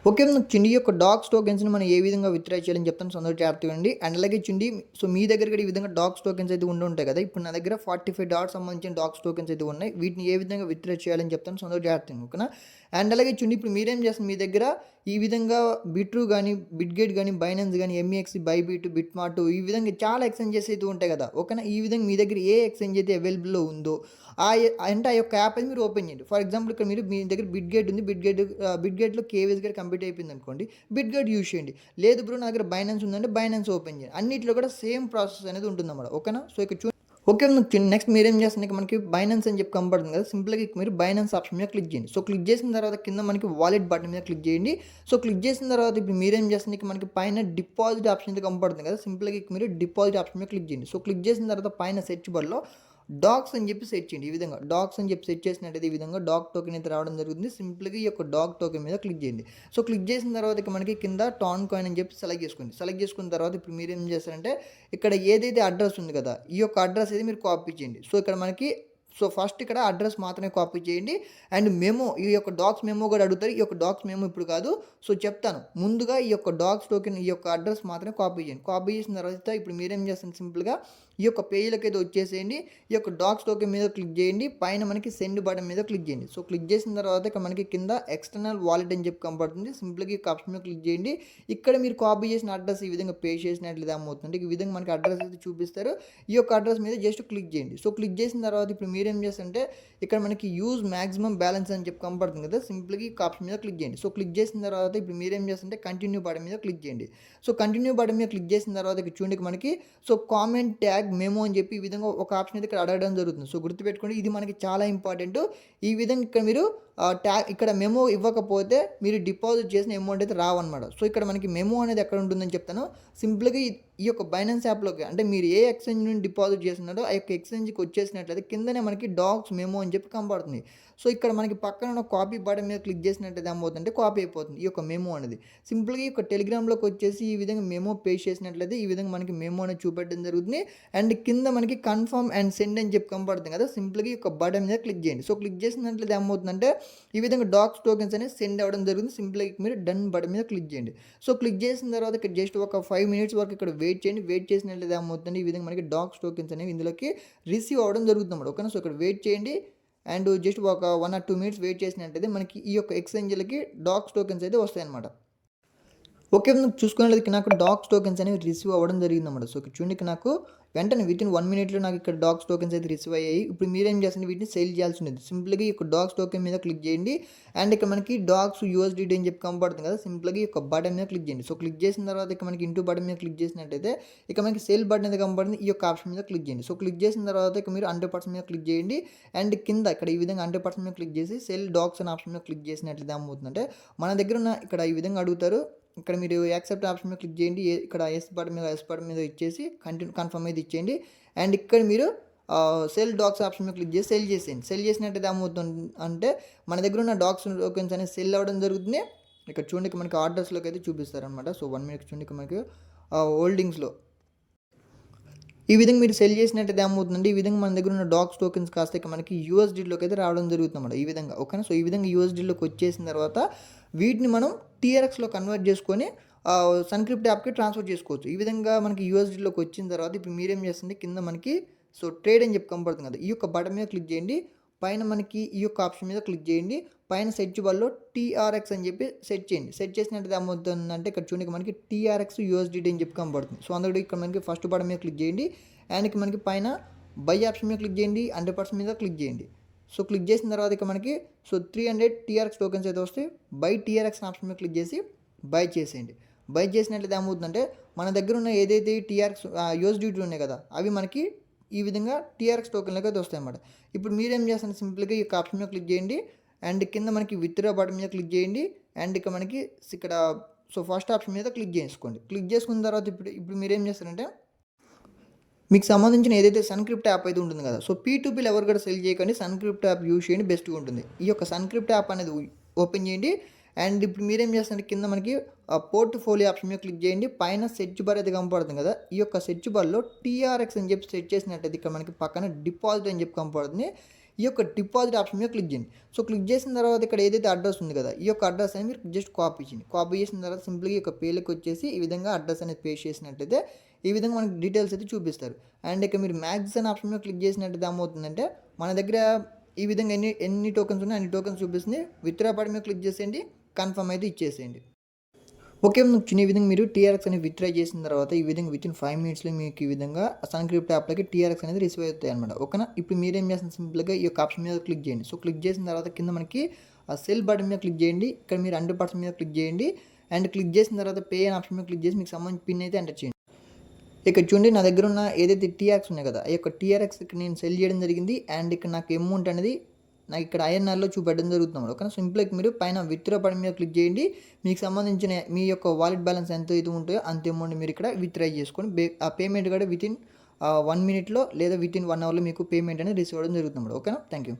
Okay. Chundi యొక్క dogs టోకెన్స్‌ని మనం ఏ విధంగా విత్‌డ్రా చేయాలని చెప్తాను. సో, అందరూ జాగ్రత్తగా వినండి. అండ్ అలాగే చుండి మీ దగ్గర కూడా ఈ విధంగా డాగ్స్ టోకెన్స్ అయితే ఉండుంటాయి కదా! ఇప్పుడు నా దగ్గర 45 డాగ్స్ సంబంధించిన డాగ్స్ టోకెన్స్ అయితే ఉన్నాయి. వీటిని ఏ విధంగా విత్‌డ్రా చేయాలని చెప్తాను. సో, అందరూ జాగ్రత్తగా ఓకేనా? అండ్ అలాగే చుండి ఇప్పుడు మీరేం చేస్తారు మీ దగ్గర ఈ విధంగా బిట్‌ట్రూ గాని, బిట్‌గేట్ గాని, బైనాన్స్ గాని, ఎంఈఎక్స్, బైబిట్, బిట్‌మార్ట్ ఈ విధంగా చాలా ఎక్స్‌చేంజెస్ అయితే ఉంటాయి కదా! ఓకేనా? ఈ విధంగా మీ దగ్గర ఏ ఎక్స్‌చేంజ్ అయితే అవైలబుల్‌లో ఉందో అంటే ఆ యొక్క యాప్ అనేది మీరు ఓపెన్ చేయండి. ఫర్ ఎగ్జాంపుల్ ఇక్కడ మీ దగ్గర బిట్‌గేట్ ఉంది. బిట్‌గేట్‌లో కేవైసీ గాని కంప్లీట్ అయిపోయిందనుకోండి. బిట్‌గేట్ యూజ్ చేయండి. లేదు బ్రో నా దగ్గర బైనాన్స్ ఉందంటే బైనాన్స్ ఓపెన్ చేయండి. అన్నిట్లో కూడా సేమ్ ప్రాసెస్ అనేది ఉంటుందన్నమాట. ఓకేనా? సో, ఇక్కడ ఓకే. నెక్స్ట్ మీరేం చేస్తున్నారు ఇక మనకి బైనాన్స్ అని చెప్పి కనపడుతుంది కదా! సింపుల్‌గా మీరు బైనాన్స్ ఆప్షన్ మీద క్లిక్ చేయండి. సో, క్లిక్ చేసిన తర్వాత కింద మనకి వాలెట్ బటన్ మీద క్లిక్ చేయండి. సో, క్లిక్ చేసిన తర్వాత ఇప్పుడు మీరేం చేస్తున్నారు ఇక మనకి పైన డిపాజిట్ ఆప్షన్ అయితే కనపడుతుంది కదా! సింపుల్‌గా మీరు డిపాజిట్ ఆప్షన్ మీద క్లిక్ చేయండి. సో, క్లిక్ చేసిన తర్వాత పైన సెర్చ్ బార్‌లో డాగ్స్ అని చెప్పి సెర్చ్ చేయండి. ఈ విధంగా డాగ్స్ అని చెప్పి సెర్చ్ చేసినట్టయితే ఈ విధంగా డాగ్ టోకెన్ అయితే రావడం జరుగుతుంది. సింపుల్‌గా ఈ యొక్క డాగ్ టోకెన్ మీద క్లిక్ చేయండి. సో, క్లిక్ చేసిన తర్వాత ఇక మనకి కింద టాన్ కాయిన్ అని చెప్పి సెలెక్ట్ చేసుకోండి. సెలెక్ట్ చేసుకున్న తర్వాత ఇప్పుడు మీరేం చేస్తారంటే ఇక్కడ ఏదైతే అడ్రస్ ఉంది కదా! ఈ యొక్క అడ్రస్ అయితే మీరు కాపీ చేయండి. సో, ఇక్కడ మనకి ఫస్ట్ ఇక్కడ అడ్రస్ మాత్రమే కాపీ చేయండి. అండ్ మెమో ఈ యొక్క డాగ్స్ మెమో కూడా అడుగుతారు. ఈ యొక్క డాగ్స్ మెమో ఇప్పుడు కాదు. సో, చెప్తాను. ముందుగా ఈ యొక్క డాగ్స్ టోకెన్ ఈ యొక్క అడ్రస్ మాత్రమే కాపీ చేయండి. కాపీ చేసిన తర్వాత ఇప్పుడు మీరేం చేస్తారు సింపుల్‌గా ఈ యొక్క పేజ్‌లోకి అయితే వచ్చేసేయండి. ఈ యొక్క డాగ్స్ టోకెన్ మీద క్లిక్ చేయండి. పైన మనకి సెండ్ బటన్ మీద క్లిక్ చేయండి. సో, క్లిక్ చేసిన తర్వాత ఇక్కడ మనకి కింద ఎక్స్టర్నల్ వాలెట్ అని చెప్పి కనపడుతుంది. సింపుల్‌గా ఈ ఆప్షన్ మీద క్లిక్ చేయండి. ఇక్కడ మీరు కాపీ చేసిన అడ్రస్ ఈ విధంగా పేస్ట్ చేసినట్లయితే ఏమవుతుందంటే ఈ విధంగా మనకి అడ్రస్ అయితే చూపిస్తారు. ఈ యొక్క అడ్రస్ మీద జస్ట్ క్లిక్ చేయండి. సో, క్లిక్ చేసిన తర్వాత ఇప్పుడు మీరేం చేస్తారంటే ఇక్కడ మనకి యూజ్ మాక్సిమం బ్యాలెన్స్ అని చెప్పి కనపడుతుంది కదా! సింపుల్‌గా ఈ ఆప్షన్ మీద క్లిక్ చేయండి. సో, క్లిక్ చేసిన తర్వాత ఇప్పుడు మీరేం చేస్తారంటే కంటిన్యూ బటన్ మీద క్లిక్ చేయండి. సో, కంటిన్యూ బటన్ మీద క్లిక్ చేసిన తర్వాత ఇక్కడ చూడండి మనకి కామెంట్ ట్యాగ్ మెమో అని చెప్పి ఈ విధంగా ఒక ఆప్షన్ అయితే ఇక్కడ అడగడం జరుగుతుంది. సో, గుర్తుపెట్టుకోండి ఇది మనకి చాలా ఇంపార్టెంట్. ఈ విధంగా ఇక్కడ మీరు ఇక్కడ మెమో ఇవ్వకపోతే మీరు డిపాజిట్ చేసిన అమౌంట్ అయితే రావన్నమాట. సో, ఇక్కడ మనకి మెమో అనేది ఎక్కడ ఉంటుందని చెప్తాను. సింపుల్‌గా ఈ యొక్క బైనాన్స్ యాప్‌లోకి అంటే మీరు ఏ ఎక్స్‌చేంజ్ నుండి డిపాజిట్ చేస్తున్నారో ఆ యొక్క ఎక్స్‌చేంజ్‌కి వచ్చేసినట్లయితే కిందనే మనకి డాగ్స్ మెమో అని చెప్పి కనపడుతుంది. సో, ఇక్కడ మనకి పక్కన ఉన్న కాపీ బటన్ మీద క్లిక్ చేసినట్టయితే ఏమవుతుందంటే కాపీ అయిపోతుంది ఈ యొక్క మెమో అనేది. సింపుల్‌గా ఈ యొక్క టెలిగ్రామ్‌లోకి వచ్చేసి ఈ విధంగా మెమో పేస్ట్ చేసినట్లయితే ఈ విధంగా మనకి మెమో అనేది చూపెట్టడం జరుగుతుంది. అండ్ కింద మనకి కన్ఫర్మ్ అండ్ సెండ్ అని చెప్పి కనపడుతుంది కదా! సింపుల్‌గా ఈ యొక్క బటన్ మీద క్లిక్ చేయండి. సో, క్లిక్ చేసినట్లయితే ఏమవుతుందంటే ఈ విధంగా డాగ్స్ టోకెన్స్ అనేవి సెండ్ అవ్వడం జరుగుతుంది. సింపుల్‌గా మీరు డన్ బటన్ మీద క్లిక్ చేయండి. సో, క్లిక్ చేసిన తర్వాత ఇక్కడ జస్ట్ ఒక 5 మినిట్స్ వరకు ఇక్కడ వెయిట్ చేయండి. వెయిట్ చేసినట్లయితే ఏమవుతుందంటే ఈ విధంగా మనకి డాగ్స్ టోకెన్స్ అనేవి ఇందులోకి రిసీవ్ అవ్వడం జరుగుతుందన్నమాట. ఓకేనా? సో, ఇక్కడ వెయిట్ చేయండి. అండ్ జస్ట్ ఒక 1 ఆర్ 2 మినిట్స్ వెయిట్ చేసినట్టయితే మనకి ఈ యొక్క ఎక్స్‌చేంజ్‌లకి డాగ్స్ టోకెన్స్ అయితే వస్తాయన్నమాట. ఓకే. చూసుకున్నట్లయితే నాకు డాగ్స్ టోకెన్స్ అనేవి రిసీవ్ అవ్వడం జరిగిందన్నమాట. సో, ఇక్కడ చూడండి నాకు వెంటనే వితిన్ 1 మినిట్‌లో నాకు ఇక్కడ డాగ్స్ టోకెన్స్ అయితే రిసీవ్ అయ్యాయి. ఇప్పుడు మీరేం చేస్తుంది వీటిని సేల్ చేయాల్సి ఉండేది. సింపుల్‌గా ఈ యొక్క డాగ్స్ టోకెన్ మీద క్లిక్ చేయండి. అండ్ ఇక్కడ మనకి డాగ్స్ యూఎస్‌డిటీ అని చెప్పి కనపడుతుంది కదా! సింపుల్‌గా ఈ యొక్క బటన్ మీద క్లిక్ చేయండి. సో, క్లిక్ చేసిన తర్వాత ఇక మనకి ఇంటూ బటన్ మీద క్లిక్ చేసినట్టయితే ఇక మనకి సేల్ బటన్ అయితే కనపడుతుంది. ఈ యొక్క ఆప్షన్ మీద క్లిక్ చేయండి. సో, క్లిక్ చేసిన తర్వాత ఇక మీరు 100% మీద క్లిక్ చేయండి. అండ్ కింద ఇక్కడ ఈ విధంగా 100% మీద క్లిక్ చేసి సెల్ డాగ్స్ అనే ఆప్షన్ మీద క్లిక్ చేసినట్లయితే ఏమవుతుందంటే మన దగ్గర ఉన్న ఇక్కడ ఈ విధంగా అడుగుతారు. ఇక్కడ మీరు యాక్సెప్ట్ ఆప్షన్ మీద క్లిక్ చేయండి. ఇక్కడ ఎస్ బటన్ మీద ఇచ్చేసి కన్ఫర్మ్ అయితే ఇచ్చేయండి. అండ్ ఇక్కడ మీరు సెల్ డాగ్స్ ఆప్షన్ మీద క్లిక్ చేసి సెల్ చేసేయండి. సెల్ చేసినట్టయితే ఏమవుతుంది అంటే మన దగ్గర ఉన్న డాగ్స్ టోకెన్స్ అనేది సెల్ అవ్వడం జరుగుతుంది. ఇక్కడ చూడండి మనకి ఆర్డర్స్లోకి అయితే చూపిస్తారనమాట. సో, 1 మినిట్ చూడండి మనకి హోల్డింగ్స్‌లో ఈ విధంగా మీరు సెల్ చేసినట్టయితే ఏమవుతుందంటే ఈ విధంగా మన దగ్గర ఉన్న డాగ్స్ టోకెన్స్ కాస్త ఇక మనకి యూఎస్‌డీలోకి అయితే రావడం జరుగుతుందన్నమాట. ఈ విధంగా ఓకేనా? సో, ఈ విధంగా యూఎస్‌డీలోకి వచ్చేసిన తర్వాత వీటిని మనం టీఆర్ఎక్స్‌లో కన్వర్ట్ చేసుకొని సన్‌క్రిప్ట్ యాప్‌కి ట్రాన్స్‌ఫర్ చేసుకోవచ్చు. ఈ విధంగా మనకి యూఎస్‌డీలోకి వచ్చిన తర్వాత ఇప్పుడు మీరేం చేస్తుంది కింద మనకి ట్రేడ్ అని చెప్పి కనపడుతుంది కదా! ఈ యొక్క బటన్ మీద క్లిక్ చేయండి. పైన మనకి ఈ యొక్క ఆప్షన్ మీద క్లిక్ చేయండి. పైన సెర్చ్ బార్‌లో టీఆర్ఎక్స్ అని చెప్పి సెర్చ్ చేయండి. సెర్చ్ చేసినట్టయితే ఏమవుతుందంటే ఇక్కడ చూడండి మనకి టీఆర్ఎక్స్ యూఎస్‌డీటీ అని చెప్పి కనపడుతుంది. సో, అందులో ఇక్కడ మనకి ఫస్ట్ బటన్ మీద క్లిక్ చేయండి. అండ్ ఇక మనకి పైన బై ఆప్షన్ మీద క్లిక్ చేయండి. 100% మీద క్లిక్ చేయండి. సో, క్లిక్ చేసిన తర్వాత ఇక మనకి 300 టీఆర్ఎక్స్ టోకెన్స్ అయితే వస్తాయి. బై టీఆర్ఎక్స్ ఆప్షన్ మీద క్లిక్ చేసి బై చేసేయండి. బై చేసినట్లయితే ఏమవుతుందంటే మన దగ్గర ఉన్న ఏదైతే టీఆర్ఎక్స్ యూఎస్‌డీటీ ఉన్నాయి కదా! అవి మనకి ఈ విధంగా టీఆర్ఎక్స్ టోకెన్‌లోకి అయితే వస్తాయన్నమాట. ఇప్పుడు మీరేం చేస్తారు సింపుల్‌గా ఈ యొక్క ఆప్షన్ మీద క్లిక్ చేయండి. అండ్ కింద మనకి విత్‌డ్రా బటన్ మీద క్లిక్ చేయండి. అండ్ ఇక మనకి ఇక్కడ ఫస్ట్ ఆప్షన్ మీద క్లిక్ చేసుకోండి. క్లిక్ చేసుకున్న తర్వాత ఇప్పుడు మీరేం చేస్తారంటే మీకు సంబంధించిన ఏదైతే సన్‌క్రిప్ట్ యాప్ అయితే ఉంటుంది కదా! సో, పీ2పీలో ఎవరు కూడా సెల్ చేయకండి. సన్‌క్రిప్ట్ యాప్ యూజ్ చేయండి బెస్ట్‌గా ఉంటుంది. ఈ యొక్క సన్‌క్రిప్ట్ యాప్ అనేది ఓపెన్ చేయండి. అండ్ ఇప్పుడు మీరేం చేస్తారంటే కింద మనకి పోర్ట్‌ఫోలియో ఆప్షన్ మీద క్లిక్ చేయండి. పైన సెర్చ్ బార్ అయితే కనపడుతుంది కదా! ఈ యొక్క సెర్చ్ బార్‌లో టీఆర్ఎక్స్ అని చెప్పి సెర్చ్ చేసినట్టయితే ఇక్కడ మనకి పక్కన డిపాజిట్ అని చెప్పి కనపడుతుంది. ఈ యొక్క డిపాజిట్ ఆప్షన్ మీద క్లిక్ చేయండి. సో క్లిక్ చేసిన తర్వాత ఇక్కడ ఏదైతే అడ్రస్ ఉంది కదా, ఈ యొక్క అడ్రస్ అనేది మీరు జస్ట్ కాపీ చేయండి. కాపీ చేసిన తర్వాత సింపుల్గా ఈ యొక్క పేలోకి వచ్చేసి ఈ విధంగా అడ్రస్ అనేది పేస్ట్ చేసినట్టయితే ఈ విధంగా మనకి డీటెయిల్స్ అయితే చూపిస్తారు. అండ్ ఇక మీరు మ్యాక్స్ అనే ఆప్షన్ మీద క్లిక్ చేసినట్టయితే ఏమవుతుందంటే మన దగ్గర ఈ విధంగా ఎన్ని టోకెన్స్ ఉన్నాయి అన్ని టోకెన్స్ చూపిస్తుంది. విత్డ్రా బటన్ మీద క్లిక్ చేసేయండి, కన్ఫర్మ్ అయితే ఇచ్చేసేయండి. ఓకే, ఈ విధంగా మీరు టీఆర్ఎక్స్ అనేది విత్డ్రా చేసిన తర్వాత ఈ విధంగా వితిన్ 5 మినిట్స్లో మీకు ఈ విధంగా సన్ క్రిప్టో యాప్లోకి టీఆర్ఎక్స్ అనేది రిసీవ్ అవుతాయి అనమాట. ఓకేనా, ఇప్పుడు మీరేం చేస్తుంది సింపుల్గా ఈ యొక్క ఆప్షన్ మీద క్లిక్ చేయండి. సో క్లిక్ చేసిన తర్వాత కింద మనకి ఆ సెల్ బటన్ మీద క్లిక్ చేయండి. ఇక్కడ మీరు 100% మీద క్లిక్ చేయండి. అండ్ క్లిక్ చేసిన తర్వాత పే అనే ఆప్షన్ మీద క్లిక్ చేసి మీకు సంబంధించిన పిన్ అయితే ఎంటర్ చేయండి. ఇక్కడ చూడండి నా దగ్గర ఉన్న ఏదైతే టీఆర్ఎక్స్ ఉన్నాయి కదా, ఈ యొక్క టీఆర్ఎక్స్ నేను సెల్ చేయడం జరిగింది. అండ్ ఇక్కడ నాకు అమౌంట్ అనేది నాకు ఇక్కడ ఐఎన్ఆర్లో చూపెట్టడం జరుగుతుంది. ఓకే, సింపుల్గా మీరు పైన విత్డ్రా బటన్ మీద క్లిక్ చేయండి. మీకు సంబంధించిన మీ యొక్క వాలెట్ బ్యాలెన్స్ ఎంత అయితే ఉంటుందో అంత అమౌంట్ మీరు ఇక్కడ విత్డ్రా చేసుకొని ఆ పేమెంట్ కూడా వితిన్ 1 మినిట్లో లేదా వితిన్ 1 అవర్లో మీకు పేమెంట్ అనేది రిసీవ్ అవ్వడం జరుగుతుంది. ఓకేనా, థ్యాంక్ యూ.